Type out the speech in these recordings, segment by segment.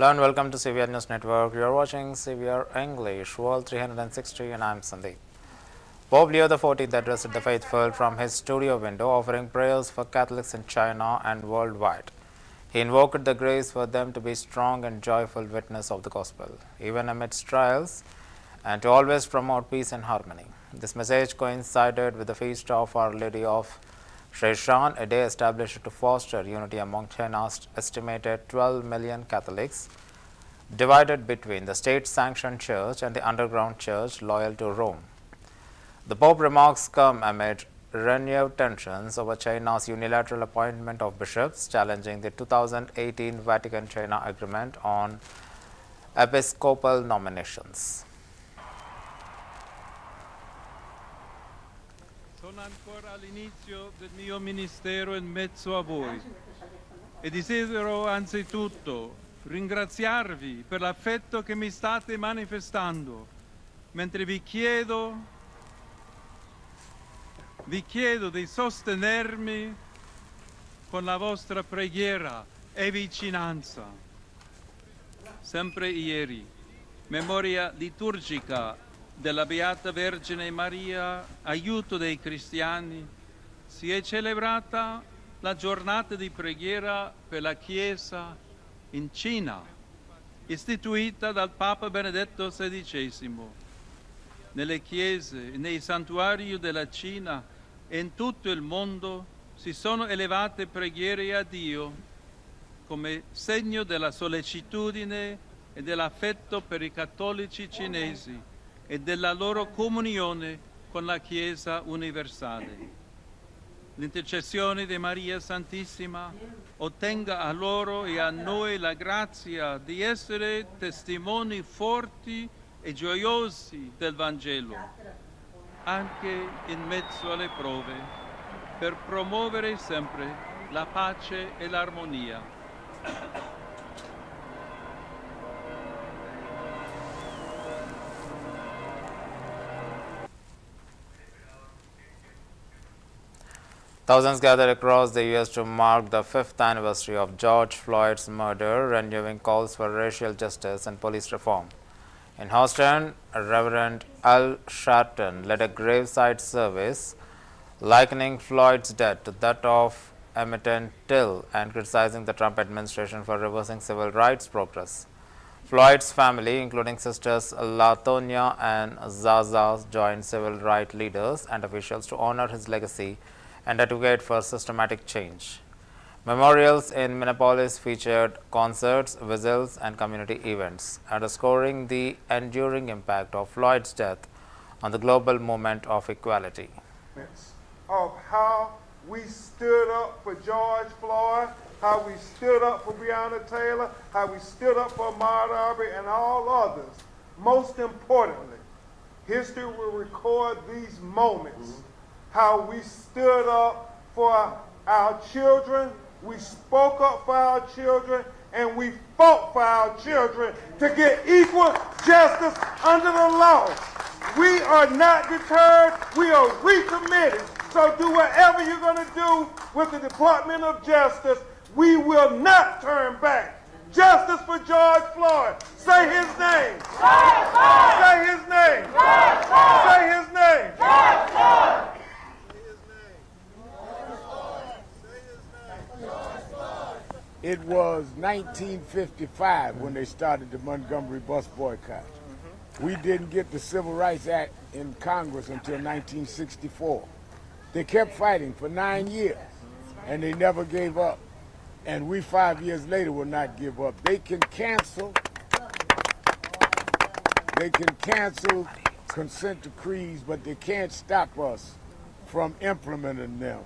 Hello and welcome to CVR News Network. You are watching CVR English, World 360, and I am Sandeep. Pope Leo XIV addressed the faithful from his studio window, offering prayers for Catholics in China and worldwide. He invoked the grace for them to be strong and joyful witness of the gospel, even amidst trials, and to always promote peace and harmony. This message coincided with the feast of Our Lady of Sheshan, a day established to foster unity among China's estimated 12 million Catholics, divided between the state-sanctioned church and the underground church loyal to Rome. The Pope's remarks come amid renewed tensions over China's unilateral appointment of bishops, challenging the 2018 Vatican-China Agreement on episcopal nominations. Sono ancora all'inizio del mio ministero in mezzo a voi e desidero anzitutto ringraziarvi per l'affetto che mi state manifestando, mentre vi chiedo di sostenermi con la vostra preghiera e vicinanza. Sempre ieri, memoria liturgica della Beata Vergine Maria, aiuto dei cristiani, si è celebrata la giornata di preghiera per la Chiesa in Cina, istituita dal Papa Benedetto XVI. Nelle chiese e nei santuari della Cina e in tutto il mondo si sono elevate preghiere a Dio come segno della sollecitudine e dell'affetto per i cattolici cinesi e della loro comunione con la Chiesa universale. L'intercessione di Maria Santissima ottenga a loro e a noi la grazia di essere testimoni forti e gioiosi del Vangelo, anche in mezzo alle prove, per promuovere sempre la pace e l'armonia. Thousands gathered across the U.S. to mark the 5th anniversary of George Floyd's murder, renewing calls for racial justice and police reform. In Houston, Reverend Al Sharpton led a graveside service, likening Floyd's death to that of Emmett Till and criticizing the Trump administration for reversing civil rights progress. Floyd's family, including sisters LaTonya and Zaza, joined civil rights leaders and officials to honor his legacy and advocate for systematic change. Memorials in Minneapolis featured concerts, whistles, and community events, underscoring the enduring impact of Floyd's death on the global movement of equality. Of how we stood up for George Floyd, how we stood up for Breonna Taylor, how we stood up for Ahmaud Arbery and all others. Most importantly, history will record these moments, how we stood up for our children, we spoke up for our children, and we fought for our children to get equal justice under the law. We are not deterred, we are recommitted. So do whatever you're going to do with the Department of Justice. We will not turn back. Justice for George Floyd. Say his name. George Floyd. Say his name. George Floyd. Say his name. George Floyd. It was 1955 when they started the Montgomery bus boycott. We didn't get the Civil Rights Act in Congress until 1964. They kept fighting for 9 years, and they never gave up. And we 5 years later will not give up. They can cancel consent decrees, but they can't stop us from implementing them.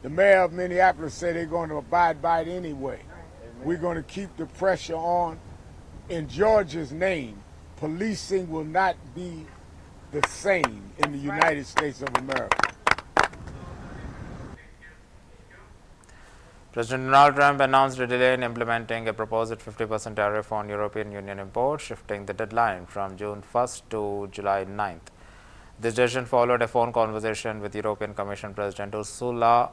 The mayor of Minneapolis said they're going to abide by it anyway. We're going to keep the pressure on. In Georgia's name, policing will not be the same in the United States of America. President Donald Trump announced a delay in implementing a proposed 50% tariff on European Union imports, shifting the deadline from June 1st to July 9th. This decision followed a phone conversation with European Commission President Ursula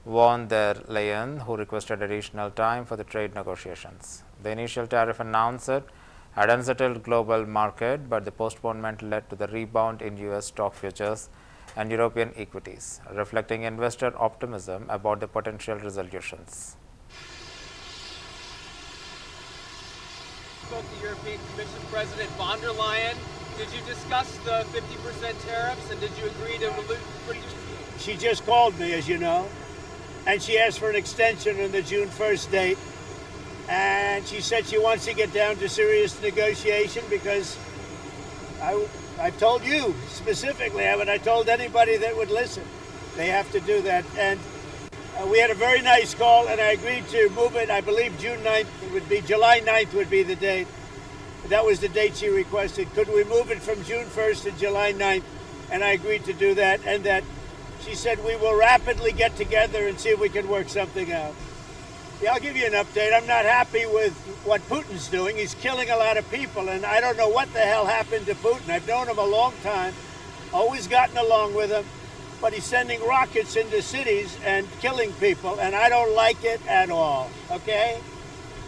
warned their Leyen, who requested additional time for the trade negotiations. The initial tariff announced had unsettled global market, but the postponement led to the rebound in U.S. stock futures and European equities, reflecting investor optimism about the potential resolutions. Spoke to European Commission President von der Leyen. Did you discuss the 50% tariffs, and did you agree to reduce? She just called me, as you know, and she asked for an extension on the June 1st date. And she said she wants to get down to serious negotiation because I've told you specifically, haven't I told anybody that would listen? They have to do that. And we had a very nice call, and I agreed to move it. I believe June 9th would be, July 9th would be the date. That was the date she requested. Could we move it from June 1st to July 9th? And I agreed to do that. And that she said we will rapidly get together and see if we can work something out. Yeah, I'll give you an update. I'm not happy with what Putin's doing. He's killing a lot of people, and I don't know what the hell happened to Putin. I've known him a long time, always gotten along with him, but he's sending rockets into cities and killing people, and I don't like it at all, okay?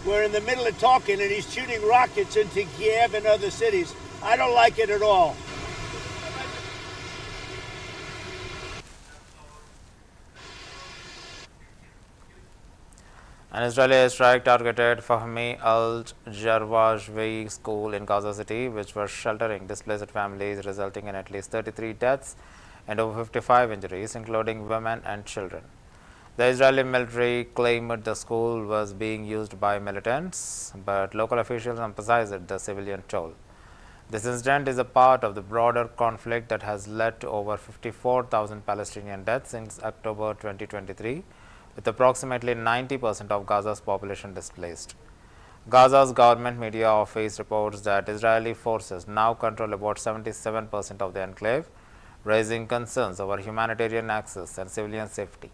We're in the middle of talking, and he's shooting rockets into Kiev and other cities. I don't like it at all. An Israeli airstrike targeted Fahmi al-Jarwajwi school in Gaza City, which was sheltering displaced families, resulting in at least 33 deaths and over 55 injuries, including women and children. The Israeli military claimed the school was being used by militants, but local officials emphasized the civilian toll. This incident is a part of the broader conflict that has led to over 54,000 Palestinian deaths since October 2023, with approximately 90% of Gaza's population displaced. Gaza's government media office reports that Israeli forces now control about 77% of the enclave, raising concerns over humanitarian access and civilian safety.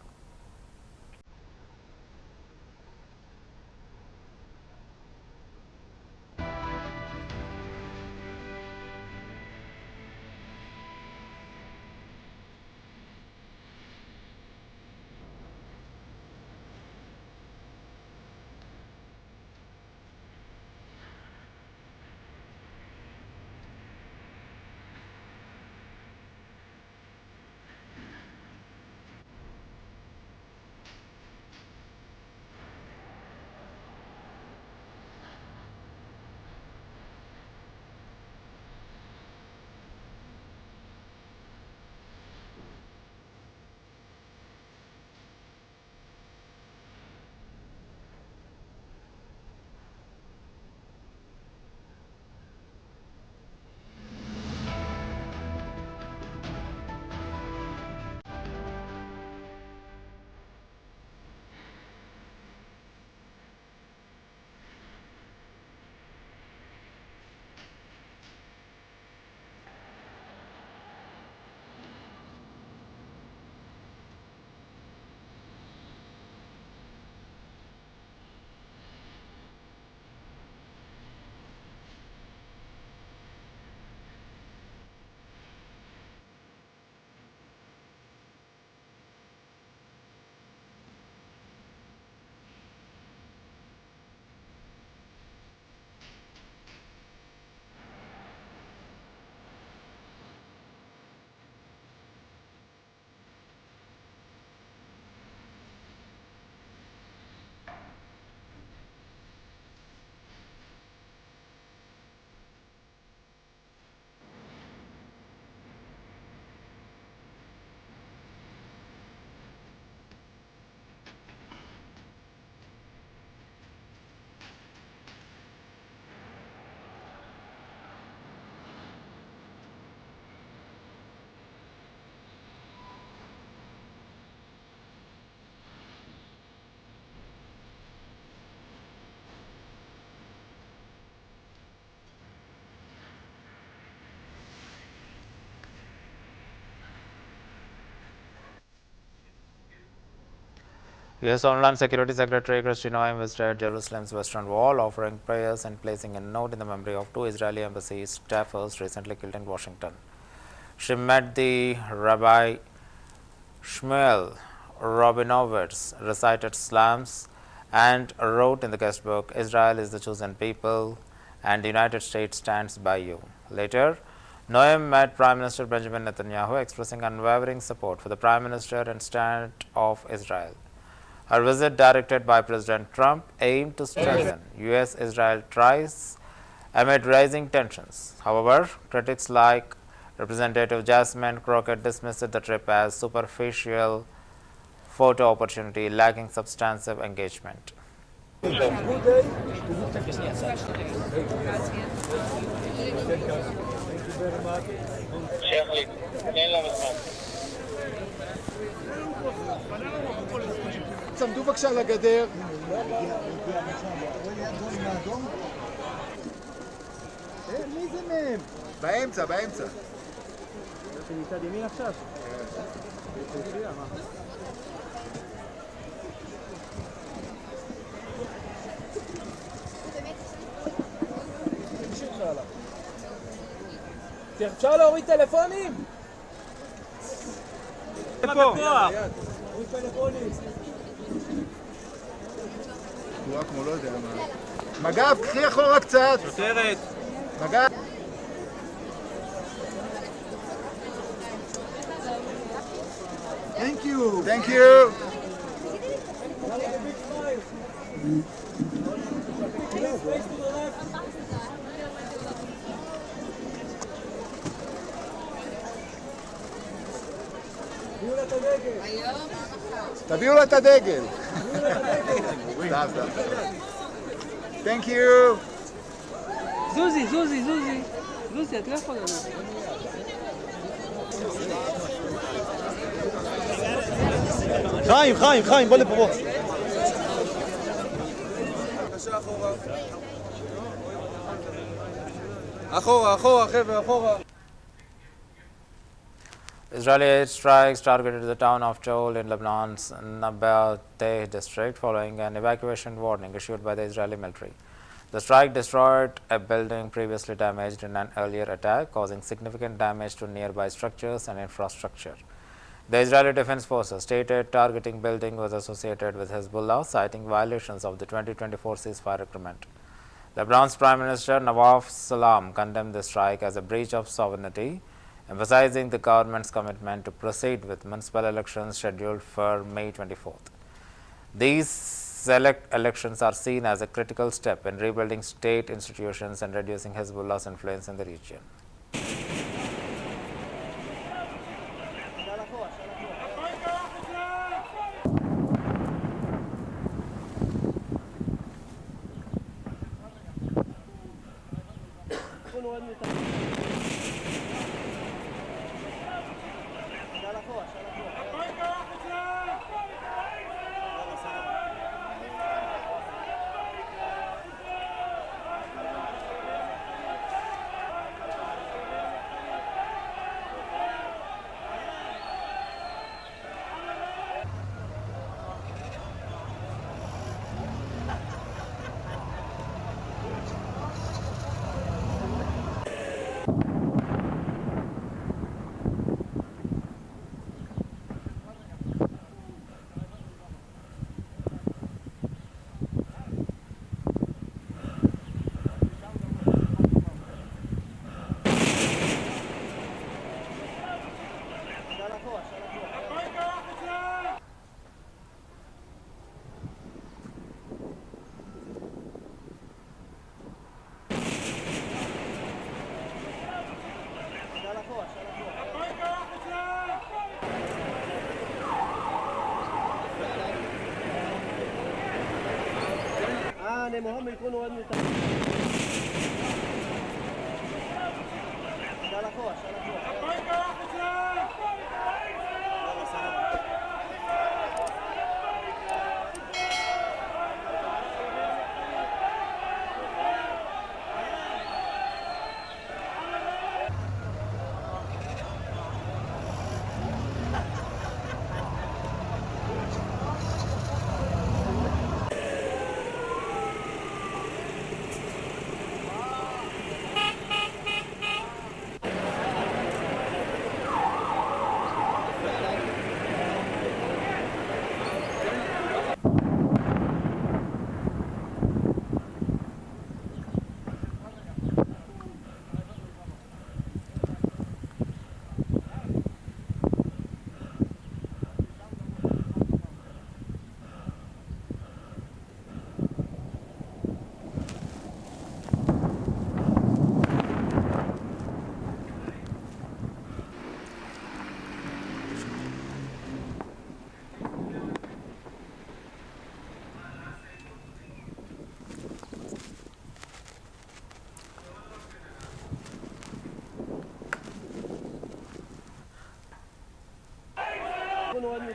U.S. Homeland Security Secretary Christine visited Jerusalem's Western Wall, offering prayers and placing a note in the memory of two Israeli embassy staffers recently killed in Washington. She met the Rabbi Shmuel Rabinowitz recited psalms and wrote in the guestbook, Israel is the chosen people and the United States stands by you. Later, Noam met Prime Minister Benjamin Netanyahu, expressing unwavering support for the Prime Minister and stand of Israel. Her visit, directed by President Trump, aimed to strengthen U.S.-Israel ties amid rising tensions. However, critics like Representative Jasmine Crockett dismissed the trip as superficial photo opportunity lacking substantive engagement. צמדו בבקשה לגדר. מי זה מהם? באמצע, באמצע. זה מצד ימין עכשיו? אפשר להוריד טלפונים? איפה? להוריד טלפונים. תנועה כמו לא יודע מה. מג"ב, קחי אחורה קצת. שוטרת. מג"ב. Thank you. Thank you. תביאו לה את הדגל. Thank you. זוזי, זוזי, זוזי. זוזי, את לא יכולה. חיים, חיים, חיים, בוא לפה. אחורה, אחורה, חבר'ה, אחורה. Israeli airstrikes targeted the town of Joel in Lebanon's Nabateh district following an evacuation warning issued by the Israeli military. The strike destroyed a building previously damaged in an earlier attack, causing significant damage to nearby structures and infrastructure. The Israeli Defense Forces stated targeting building was associated with Hezbollah, citing violations of the 2024 ceasefire agreement. Lebanon's Prime Minister Nawaf Salam condemned the strike as a breach of sovereignty, emphasizing the government's commitment to proceed with municipal elections scheduled for May 24th. These select elections are seen as a critical step in rebuilding state institutions and reducing Hezbollah's influence in the region. محمد يكون ودني Well,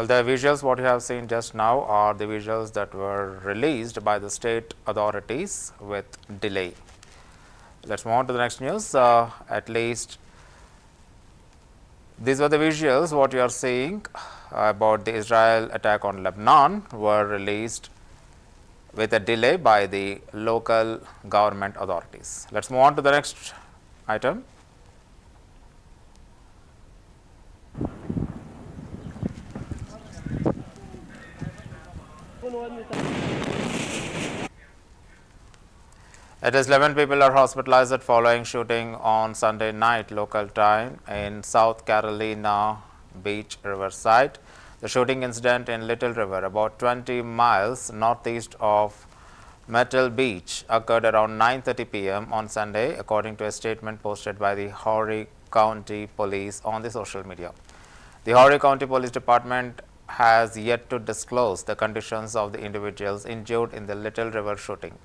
the visuals what you have seen just now are the visuals that were released by the state authorities with delay. Let's move on to the next news. At least these were the visuals what you are seeing about the Israel attack on Lebanon were released with a delay by the local government authorities. Let's move on to the next item. At least 11 people are hospitalized following shooting on Sunday night local time in South Carolina Beach Riverside. The shooting incident in Little River, about 20 miles northeast of Myrtle Beach, occurred around 9:30 p.m. on Sunday, according to a statement posted by the Horry County Police on the social media. The Horry County Police Department has yet to disclose the conditions of the individuals injured in the Little River shooting.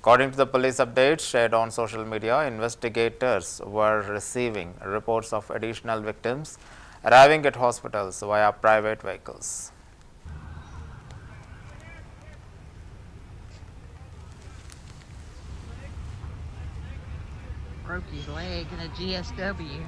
According to the police updates shared on social media, investigators were receiving reports of additional victims arriving at hospitals via private vehicles. Broke his leg in a GSW.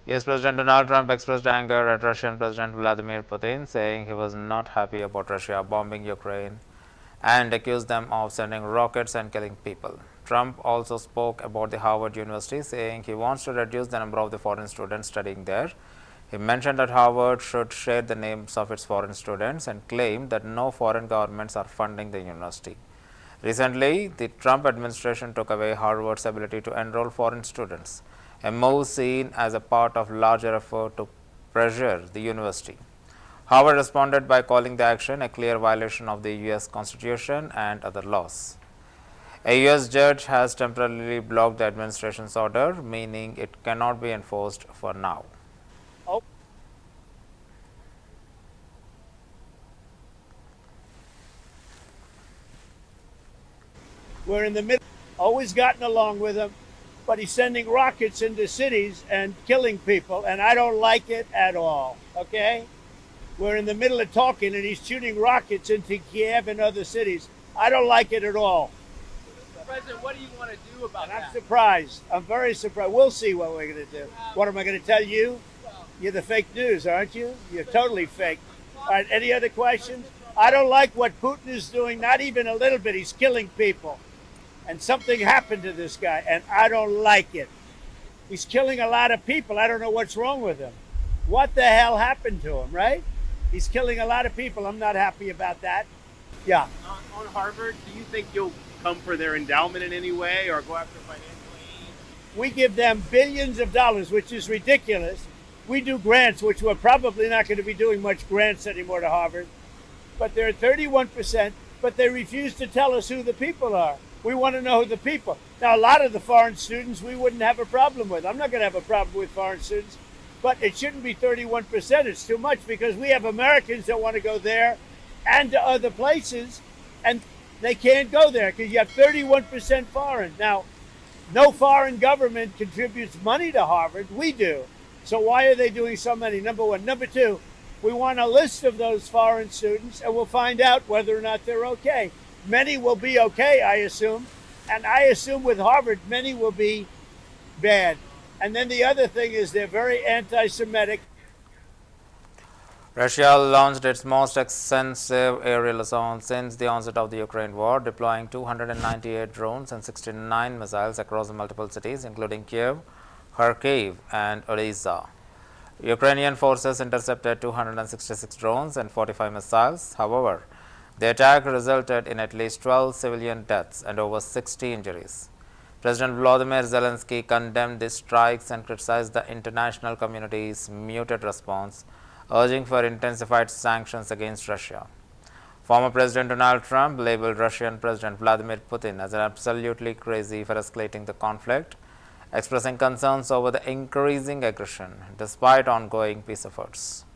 Yes, President Donald Trump expressed anger at Russian President Vladimir Putin, saying he was not happy about Russia bombing Ukraine and accused them of sending rockets and killing people. Trump also spoke about the Harvard University, saying he wants to reduce the number of the foreign students studying there. He mentioned that Harvard should share the names of its foreign students and claimed that no foreign governments are funding the university. Recently, the Trump administration took away Harvard's ability to enroll foreign students, a move seen as a part of larger effort to pressure the university. Harvard responded by calling the action a clear violation of the U.S. Constitution and other laws. A U.S. judge has temporarily blocked the administration's order, meaning it cannot be enforced for now. We're in the middle, always gotten along with him, but he's sending rockets into cities and killing people, and I don't like it at all, okay? We're in the middle of talking, and he's shooting rockets into Kiev and other cities. I don't like it at all. President, what do you want to do about that? I'm surprised. I'm very surprised. We'll see what we're going to do. What am I going to tell you? You're the fake news, aren't you? You're totally fake. All right, any other questions? I don't like what Putin is doing, not even a little bit. He's killing people. And something happened to this guy, and I don't like it. He's killing a lot of people. I don't know what's wrong with him. What the hell happened to him, right? He's killing a lot of people. I'm not happy about that. Yeah. On Harvard, do you think you'll come for their endowment in any way or go after financial aid? We give them billions of dollars, which is ridiculous. We do grants, which we're probably not going to be doing much grants anymore to Harvard. But they're at 31%, but they refuse to tell us who the people are. We want to know who the people. Now, a lot of the foreign students we wouldn't have a problem with. I'm not going to have a problem with foreign students, but it shouldn't be 31%. It's too much because we have Americans that want to go there and to other places, and they can't go there because you have 31% foreign. Now, no foreign government contributes money to Harvard. We do. So why are they doing so many? Number one. Number two, we want a list of those foreign students, and we'll find out whether or not they're okay. Many will be okay, I assume. And I assume with Harvard, many will be bad. And then the other thing is they're very anti-Semitic. Russia launched its most extensive aerial assault since the onset of the Ukraine war, deploying 298 drones and 69 missiles across multiple cities, including Kiev, Kharkiv, and Odessa. Ukrainian forces intercepted 266 drones and 45 missiles. However, the attack resulted in at least 12 civilian deaths and over 60 injuries. President Volodymyr Zelensky condemned these strikes and criticized the international community's muted response, urging for intensified sanctions against Russia. Former President Donald Trump labeled Russian President Vladimir Putin as absolutely crazy for escalating the conflict, expressing concerns over the increasing aggression despite ongoing peace efforts.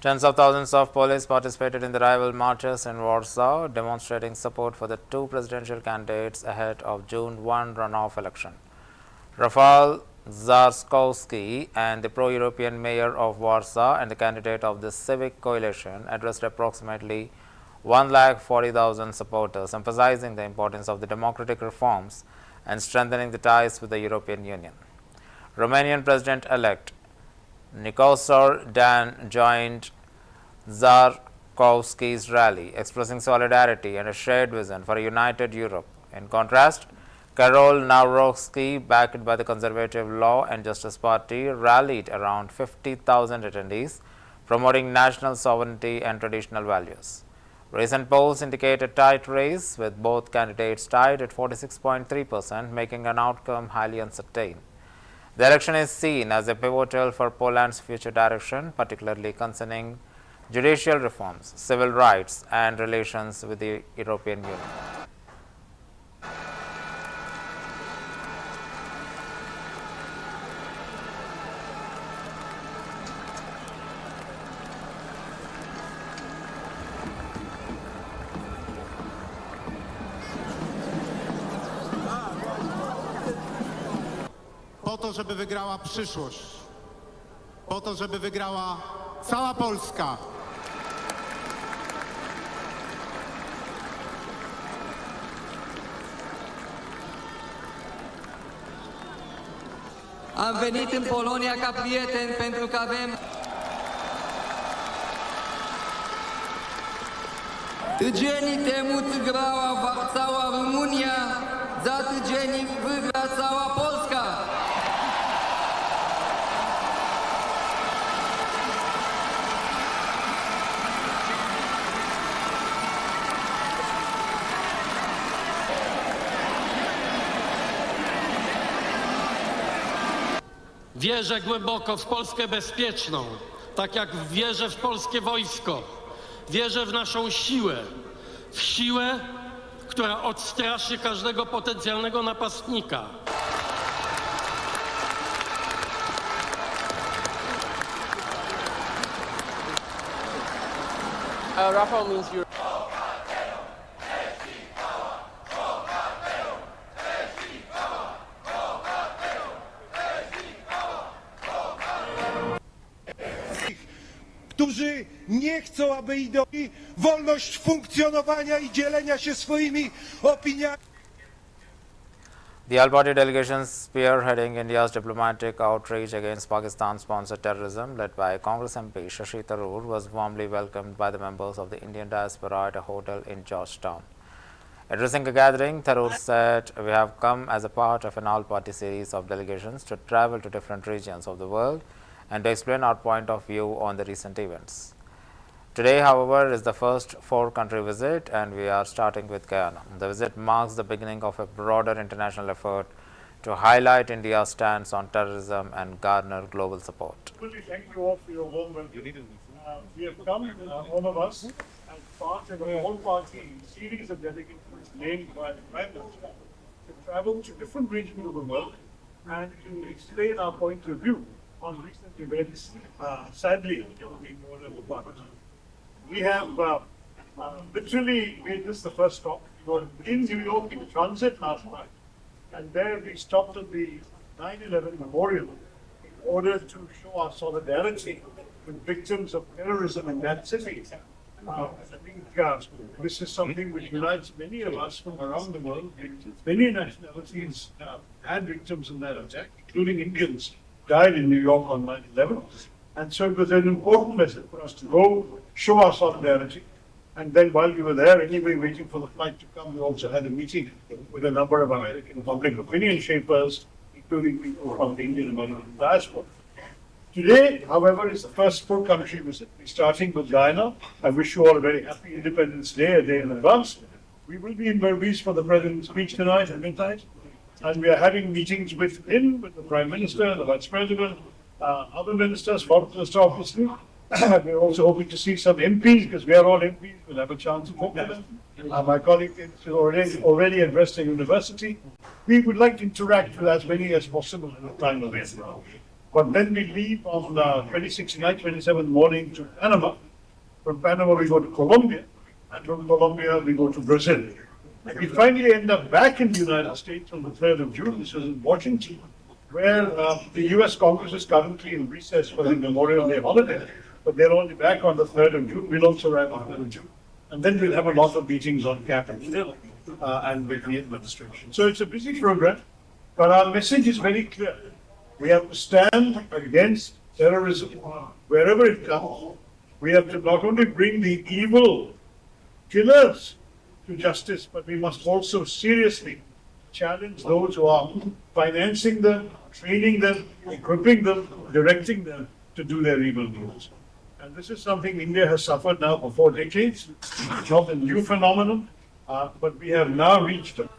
Tens of thousands of police participated in the rival marches in Warsaw, demonstrating support for the two presidential candidates ahead of June 1 runoff election. Rafal Trzaskowski and the pro-European mayor of Warsaw and the candidate of the Civic Coalition addressed approximately 140,000 supporters, emphasizing the importance of the democratic reforms and strengthening the ties with the European Union. Romanian President-elect Nicosor Dan joined Trzaskowski's rally, expressing solidarity and a shared vision for a united Europe. In contrast, Karol Nawrocki, backed by the Conservative Law and Justice Party, rallied around 50,000 attendees, promoting national sovereignty and traditional values. Recent polls indicate a tight race, with both candidates tied at 46.3%, making an outcome highly uncertain. The election is seen as a pivotal for Poland's future direction, particularly concerning judicial reforms, civil rights, and relations with the European Union. Po to, żeby wygrała przyszłość, po to, żeby wygrała cała Polska. Am venit în Polonia ca prieteni pentru că avem tydzieni temu wygrała cała Rumunia, za tydzień wygra cała Polska. Wierzę głęboko w Polskę bezpieczną, tak jak wierzę w polskie wojsko. Wierzę w naszą siłę, w siłę, która odstraszy każdego potencjalnego napastnika. Rafał means you're... którzy nie chcą, aby ideologii, wolność funkcjonowania i dzielenia się swoimi opiniami. The all-party delegation spearheading India's diplomatic outreach against Pakistan-sponsored terrorism, led by Congress MP Shashi Tharoor, was warmly welcomed by the members of the Indian diaspora at a hotel in Georgetown. Addressing a gathering, Tharoor said, "We have come as a part of an all-party series of delegations to travel to different regions of the world and to explain our point of view on the recent events. Today, however, is the first four-country visit, and we are starting with Guyana. The visit marks the beginning of a broader international effort to highlight India's stance on terrorism and garner global support." Thank you all for your warm welcome. We have come, all of us, as part of a all-party series of delegates named by the Prime Minister to travel to different regions of the world and to explain our point of view on recent events, sadly, being more than apart. We have literally made this the first stop. We were in New York in transit last night, and there we stopped at the 9/11 Memorial in order to show our solidarity with victims of terrorism in that city. I think this is something which unites many of us from around the world. Many nationalities had victims in that attack, including Indians died in New York on 9/11. And so it was an important message for us to go show our solidarity. And then while we were there, anyway, waiting for the flight to come, we also had a meeting with a number of American public opinion shapers, including people from the Indian American diaspora. Today, however, is the first full country visit. We're starting with Guyana. I wish you all a very happy Independence Day, a day in advance. We will be in Berbice for the President's speech tonight at midnight. And we are having meetings with him, with the Prime Minister, the Vice President, other ministers, Foreign Minister, obviously. We're also hoping to see some MPs, because we are all MPs. We'll have a chance to talk to them. My colleague is already addressed the university. We would like to interact with as many as possible in the time available. But then we leave on 26th night, 27th morning to Panama. From Panama we go to Colombia, and from Colombia we go to Brazil. And we finally end up back in the United States on the 3rd of June. This is in Washington, where the US Congress is currently in recess for the Memorial Day holiday. But they're only back on the 3rd of June. We'll also arrive on the 3rd of June. And then we'll have a lot of meetings on Capitol Hill and with the administration. So it's a busy program, but our message is very clear. We have to stand against terrorism wherever it comes. We have to not only bring the evil killers to justice, but we must also seriously challenge those who are financing them, training them, equipping them, directing them to do their evil deeds. And this is something India has suffered now for 4 decades. It's not a new phenomenon, but we have now reached it.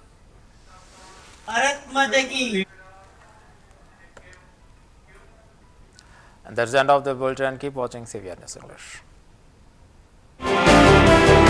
And that's the end of the bulletin. Keep watching CVR News English.